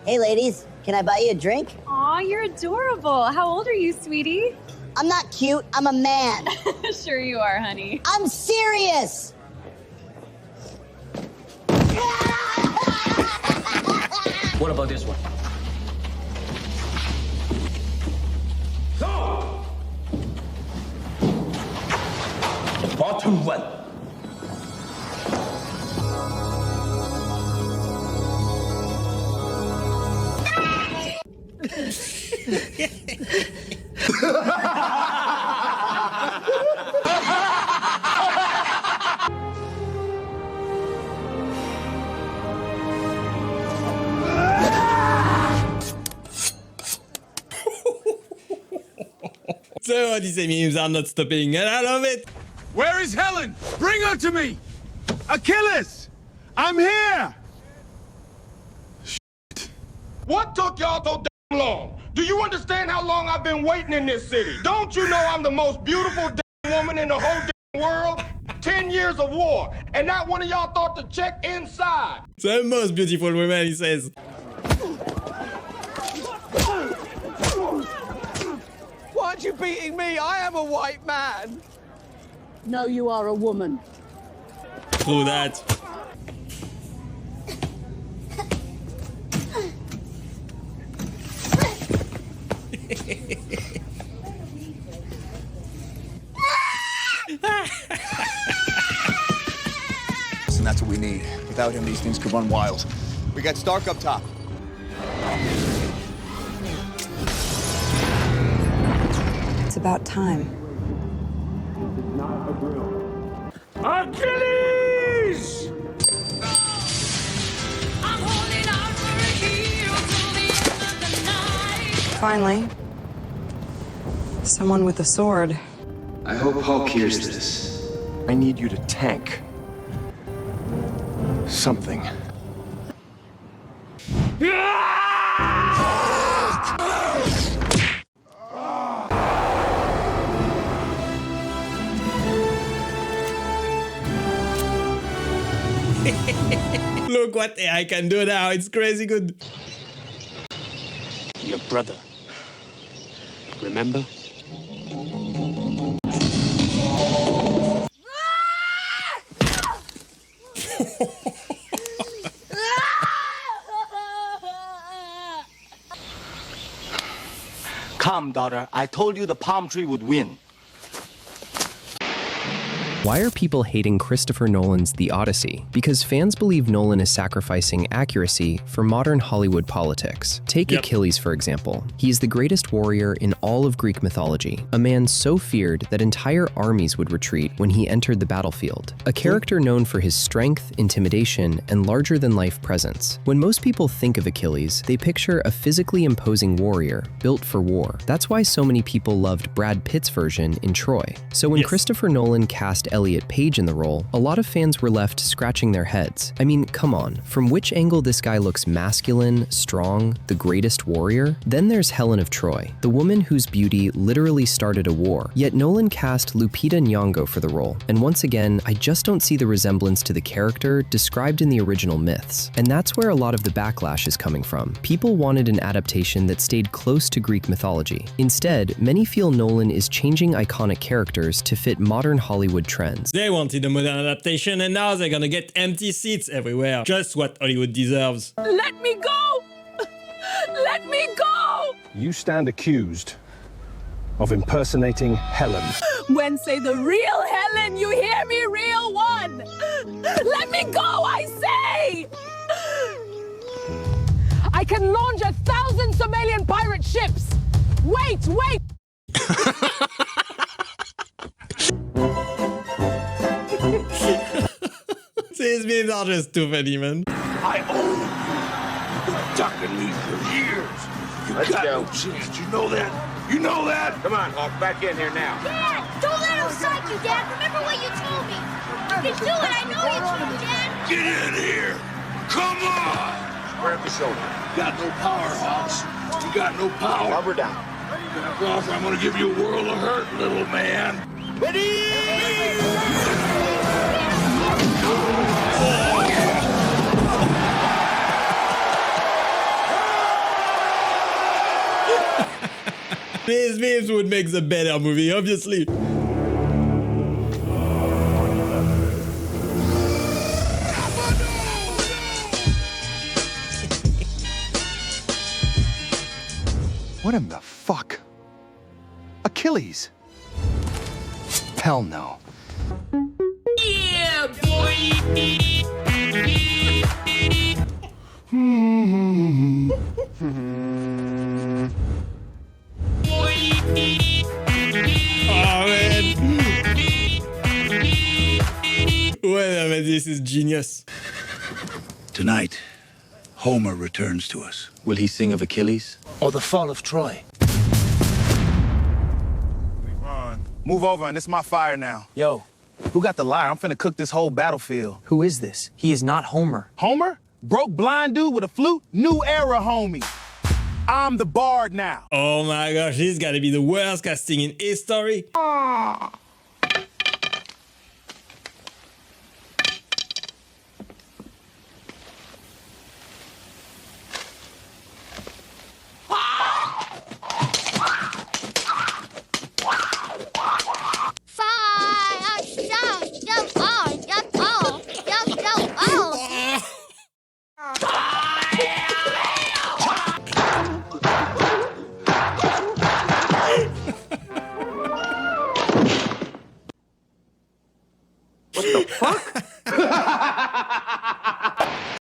Hey, ladies, can I buy you a drink? Aw, you're adorable. How old are you, sweetie? I'm not cute, I'm a man. Sure you are, honey. I'm serious! What about this one? Go! Bottom one. So Odyssey memes are not stopping, and I love it. Where is Helen? Bring her to me! Achilles! I'm here! Shit. What took y'all so damn long? Do you understand how long I've been waiting in this city? Don't you know I'm the most beautiful damn woman in the whole damn world? 10 years of war, and not one of y'all thought to check inside. The most beautiful woman, he says. Why aren't you beating me? I am a white man. No, you are a woman. True that. And that's what we need. Without him, these things could run wild. We got Stark up top. It's about time. Achilles! Finally, someone with a sword. I hope Hulk hears this. I need you to tank something. Look what AI can do now, it's crazy good. Your brother. Remember? Come, daughter. I told you the palm tree would win. Why are people hating Christopher Nolan's The Odyssey? Because fans believe Nolan is sacrificing accuracy for modern Hollywood politics. Take Achilles, for example. He is the greatest warrior in all of Greek mythology, a man so feared that entire armies would retreat when he entered the battlefield. A character known for his strength, intimidation, and larger-than-life presence. When most people think of Achilles, they picture a physically imposing warrior built for war. That's why so many people loved Brad Pitt's version in Troy. So when Christopher Nolan cast Elliot Page in the role, a lot of fans were left scratching their heads. I mean, come on, from which angle this guy looks masculine, strong, the greatest warrior? Then there's Helen of Troy, the woman whose beauty literally started a war. Yet Nolan cast Lupita Nyong'o for the role, and once again, I just don't see the resemblance to the character described in the original myths. And that's where a lot of the backlash is coming from. People wanted an adaptation that stayed close to Greek mythology. Instead, many feel Nolan is changing iconic characters to fit modern Hollywood trends. They wanted a modern adaptation and now they're gonna get empty seats everywhere. Just what Hollywood deserves. Let me go! Let me go! You stand accused of impersonating Helen. When say the real Helen, you hear me, real one! Let me go, I say! I can launch 1,000 Somalian pirate ships! Wait, wait! These memes are just too funny, man. I own you. You've been ducking me for years. You got no chance. You know that? You know that? Come on, Hawk, back in here now. Dad, don't let him psych you, Dad. Remember what you told me. You can do it. I know you told me, Dad. Get in here. Come on. Grab the shoulder. You got no power, Hawks. You got no power. Rubber down. Back off, or I'm gonna give you a world of hurt, little man. These memes would make the better movie, obviously. What in the fuck? Achilles? Hell no. Yeah, boy. Oh man. Well, this is genius. Tonight, Homer returns to us. Will he sing of Achilles? Or the fall of Troy? Move over, and it's my fire now. Yo, who got the lyre? I'm finna cook this whole battlefield. Who is this? He is not Homer. Homer? Broke blind dude with a flute? New era, homie. I'm the bard now. Oh my gosh, this gotta be the worst casting in history.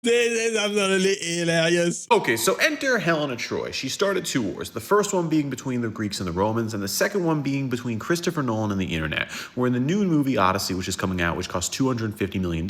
This is absolutely hilarious. Okay, so enter Helena Troy. She started two wars, the first one being between the Greeks and the Romans, and the second one being between Christopher Nolan and the internet, where in the new movie Odyssey, which is coming out, which cost $250 million,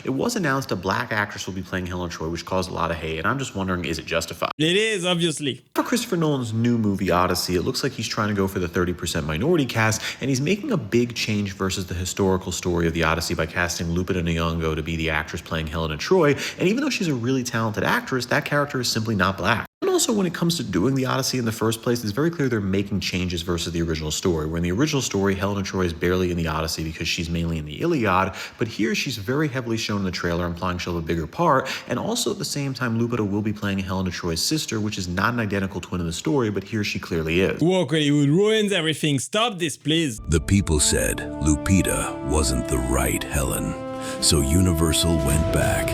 it was announced a black actress will be playing Helena Troy, which caused a lot of hate, and I'm just wondering, is it justified? It is, obviously. For Christopher Nolan's new movie Odyssey, it looks like he's trying to go for the 30% minority cast, and he's making a big change versus the historical story of the Odyssey by casting Lupita Nyong'o to be the actress playing Helena Troy, and even though she's a really talented actress, that character is simply not black. And also, when it comes to doing the Odyssey in the first place, it's very clear they're making changes versus the original story. Where in the original story, Helena Troy is barely in the Odyssey because she's mainly in the Iliad, but here she's very heavily shown in the trailer, implying she'll have a bigger part, and also at the same time, Lupita will be playing Helena Troy's sister, which is not an identical twin in the story, but here she clearly is. Woke Hollywood ruins everything. Stop this, please. The people said Lupita wasn't the right Helen, so Universal went back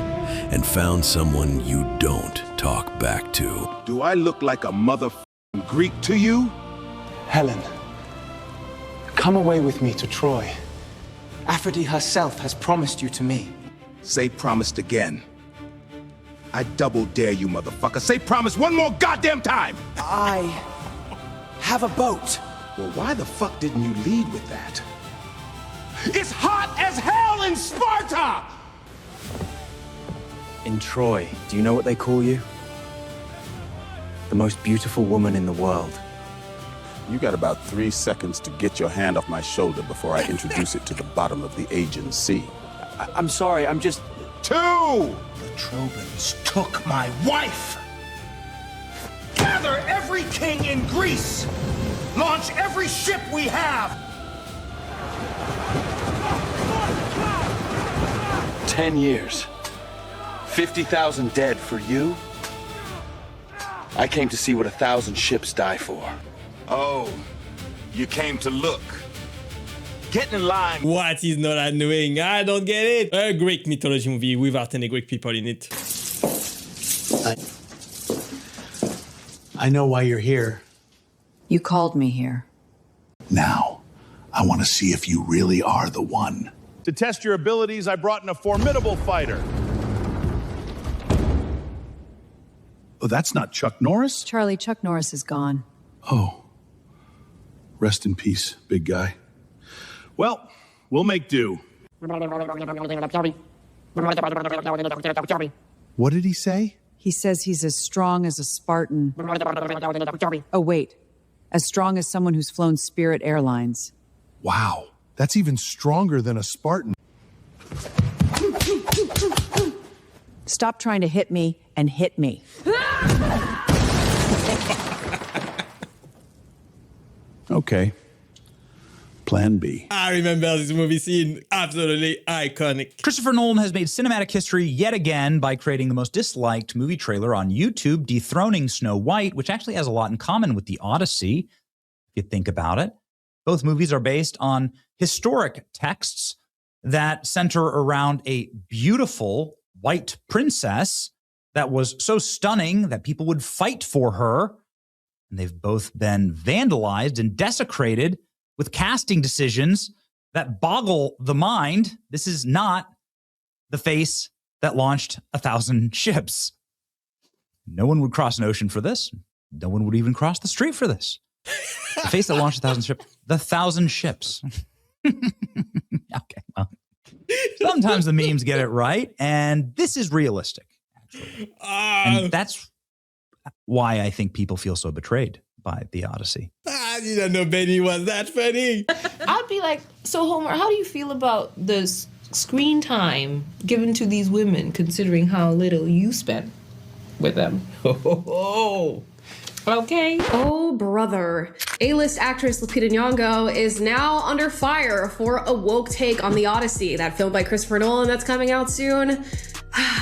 and found someone you don't talk back to. Do I look like a motherfucking Greek to you? Helen, come away with me to Troy. Aphrodite herself has promised you to me. Say promised again. I double dare you, motherfucker. Say promise one more goddamn time! I have a boat. Well, why the fuck didn't you lead with that? It's hot as hell in Sparta! In Troy, do you know what they call you? The most beautiful woman in the world. You got about 3 seconds to get your hand off my shoulder before I introduce it to the bottom of the Aegean Sea. I'm sorry, I'm just... 2! The Trojans took my wife! Gather every king in Greece! Launch every ship we have! 10 years. 50,000 dead for you? I came to see what 1,000 ships die for. Oh, you came to look. Get in line. What is Nolan doing? I don't get it. A Greek mythology movie without any Greek people in it. I know why you're here. You called me here. Now, I want to see if you really are the one. To test your abilities, I brought in a formidable fighter. Oh, that's not Chuck Norris? Charlie, Chuck Norris is gone. Oh. Rest in peace, big guy. Well, we'll make do. What did he say? He says he's as strong as a Spartan. Oh, wait. As strong as someone who's flown Spirit Airlines. Wow. That's even stronger than a Spartan. Stop trying to hit me and hit me. Okay. Plan B. I remember this movie scene. Absolutely iconic. Christopher Nolan has made cinematic history yet again by creating the most disliked movie trailer on YouTube, dethroning Snow White, which actually has a lot in common with the Odyssey. if you think about it. Both movies are based on historic texts that center around a beautiful white princess that was so stunning that people would fight for her. And they've both been vandalized and desecrated with casting decisions that boggle the mind. This is not the face that launched 1,000 ships. No one would cross an ocean for this. No one would even cross the street for this. The face that launched 1,000 ships. The 1,000 ships. Okay, well, sometimes the memes get it right, and this is realistic, actually. And that's why I think people feel so betrayed by the Odyssey. I didn't know Benny was that funny. I'd be like, so Homer, how do you feel about the screen time given to these women, considering how little you spend with them? Okay. Oh, brother. A-list actress Lupita Nyong'o is now under fire for a woke take on the Odyssey, that film by Christopher Nolan that's coming out soon.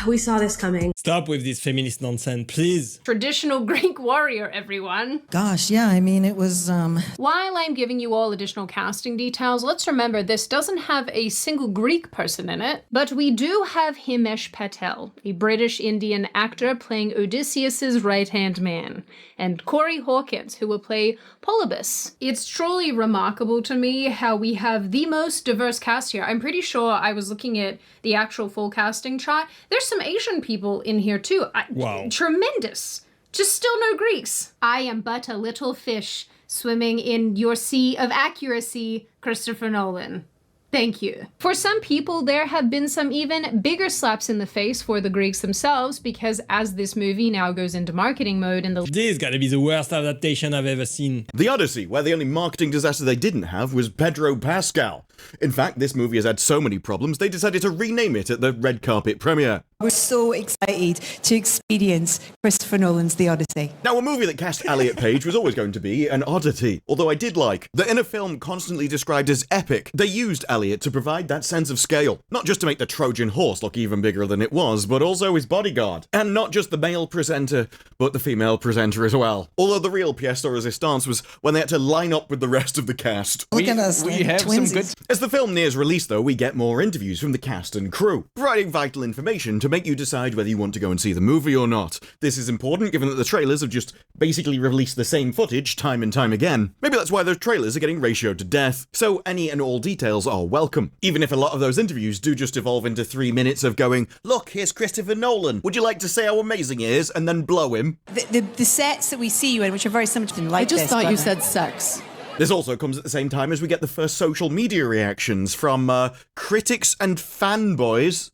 We saw this coming. Stop with this feminist nonsense, please. Traditional Greek warrior, everyone. Gosh, yeah, I mean, it was, While I'm giving you all additional casting details, let's remember this doesn't have a single Greek person in it, but we do have Himesh Patel, a British-Indian actor playing Odysseus's right-hand man, and Corey Hawkins, who will play Polybus. It's truly remarkable to me how we have the most diverse cast here. I'm pretty sure I was looking at the actual full casting chart. There's some Asian people in here too. Wow. Tremendous. Just still no Greeks. I am but a little fish swimming in your sea of accuracy, Christopher Nolan. Thank you. For some people, there have been some even bigger slaps in the face for the Greeks themselves, because as this movie now goes into marketing mode and This is gotta be the worst adaptation I've ever seen. The Odyssey, where the only marketing disaster they didn't have was Pedro Pascal. In fact, this movie has had so many problems, they decided to rename it at the red carpet premiere. we're so excited to experience Christopher Nolan's The Odyssey. Now, a movie that cast Elliot Page was always going to be an oddity, although I did like that in a film constantly described as epic, they used Elliot to provide that sense of scale, not just to make the Trojan horse look even bigger than it was, but also his bodyguard. And not just the male presenter, but the female presenter as well. Although the real pièce de résistance was when they had to line up with the rest of the cast. Look at us, we like have twinsies. some good... As the film nears release, though, we get more interviews from the cast and crew, providing vital information to make you decide whether you want to go and see the movie or not. This is important given that the trailers have just basically released the same footage time and time again. Maybe that's why those trailers are getting ratioed to death, so any and all details are welcome, even if a lot of those interviews do just evolve into 3 minutes of going, look, here's Christopher Nolan, would you like to say how amazing he is, and then blow him? The sets that we see you in, which are very similar to them, like I just this, thought you but- said sex. This also comes at the same time as we get the first social media reactions from critics and fanboys.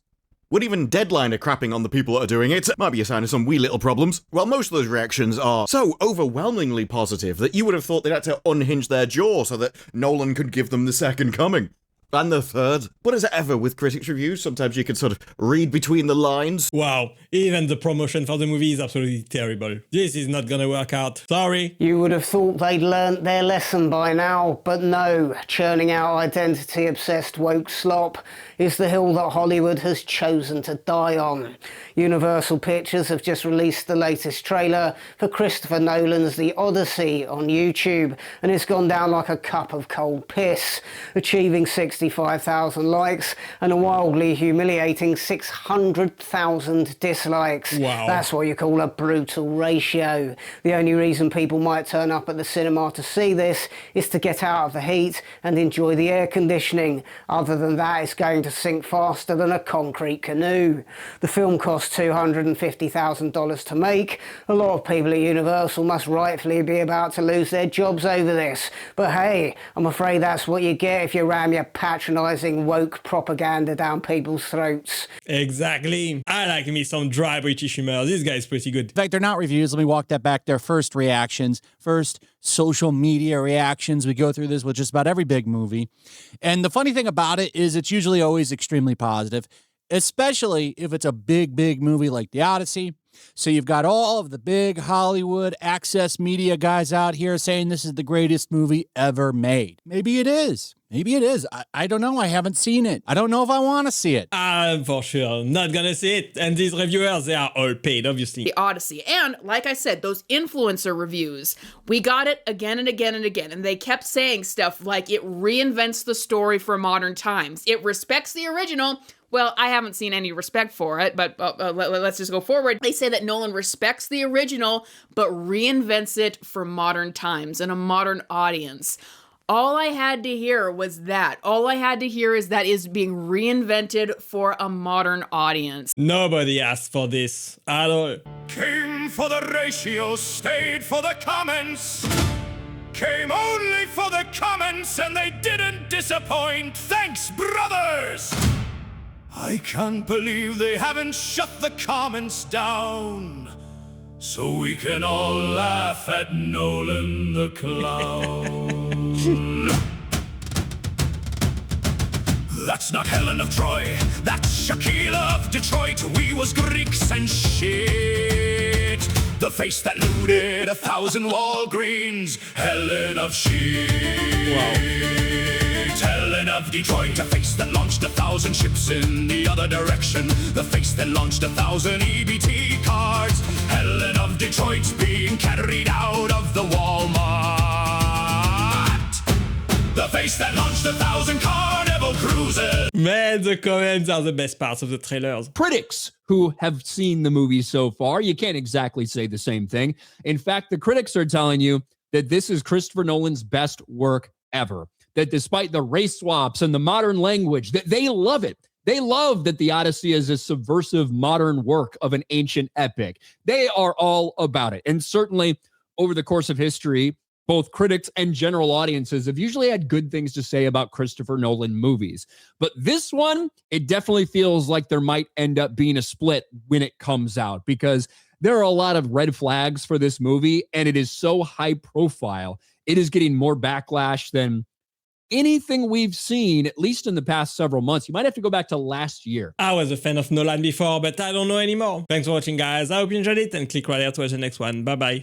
When even Deadline are crapping on the people that are doing it, might be a sign of some wee little problems. Well, most of those reactions are so overwhelmingly positive that you would have thought they'd had to unhinge their jaw so that Nolan could give them the second coming. And the third. But as ever with critics' reviews, sometimes you can sort of read between the lines. Wow, even the promotion for the movie is absolutely terrible. This is not gonna work out. Sorry. You would have thought they'd learnt their lesson by now, but no. Churning out identity-obsessed woke slop is the hill that Hollywood has chosen to die on. Universal Pictures have just released the latest trailer for Christopher Nolan's The Odyssey on YouTube, and it's gone down like a cup of cold piss, achieving 65,000 likes and a wildly humiliating 600,000 dislikes. Wow. That's what you call a brutal ratio. The only reason people might turn up at the cinema to see this is to get out of the heat and enjoy the air conditioning. Other than that, it's going to sink faster than a concrete canoe. The film cost $250,000 to make. A lot of people at Universal must rightfully be about to lose their jobs over this. But hey, I'm afraid that's what you get if you ram your patronising woke propaganda down people's throats. Exactly. I like me some dry British humor. This guy's pretty good. In fact, they're not reviews. Let me walk that back. They're first reactions, first social media reactions. We go through this with just about every big movie. And the funny thing about it is it's usually always extremely positive, especially if it's a big, big movie like The Odyssey. So you've got all of the big Hollywood access media guys out here saying this is the greatest movie ever made. Maybe it is. Maybe it is. I don't know. I haven't seen it. I don't know if I want to see it. I'm for sure not gonna see it. And these reviewers, they are all paid, obviously. The Odyssey. And like I said, those influencer reviews, we got it again and again and again. And they kept saying stuff like it reinvents the story for modern times. It respects the original. Well, I haven't seen any respect for it, but let's just go forward. They say that Nolan respects the original, but reinvents it for modern times and a modern audience. All I had to hear was that. All I had to hear is that is being reinvented for a modern audience. Nobody asked for this at all. Came for the ratio, stayed for the comments. Came only for the comments and they didn't disappoint. Thanks, brothers! I can't believe they haven't shut the comments down. So we can all laugh at Nolan the Clown. That's not Helen of Troy, that's Shaquille of Detroit. We was Greeks and shit. The face that looted 1,000 Walgreens, Helen of shit. Wow. Helen of Detroit, a face that launched 1,000 ships in the other direction. The face that launched 1,000 EBT cards. Helen of Detroit being carried out of the Walmart. The face that launched 1,000 Carnival cruises. Man, the comments are the best parts of the trailers. Critics who have seen the movie so far, you can't exactly say the same thing. In fact, the critics are telling you that this is Christopher Nolan's best work ever. That despite the race swaps and the modern language, that they love it. They love that the Odyssey is a subversive modern work of an ancient epic. They are all about it. And certainly over the course of history, both critics and general audiences have usually had good things to say about Christopher Nolan movies. But this one, it definitely feels like there might end up being a split when it comes out, because there are a lot of red flags for this movie, and it is so high profile. It is getting more backlash than anything we've seen, at least in the past several months. You might have to go back to last year. I was a fan of Nolan before, but I don't know anymore. Thanks for watching, guys. I hope you enjoyed it, and click right here to watch the next one. Bye-bye.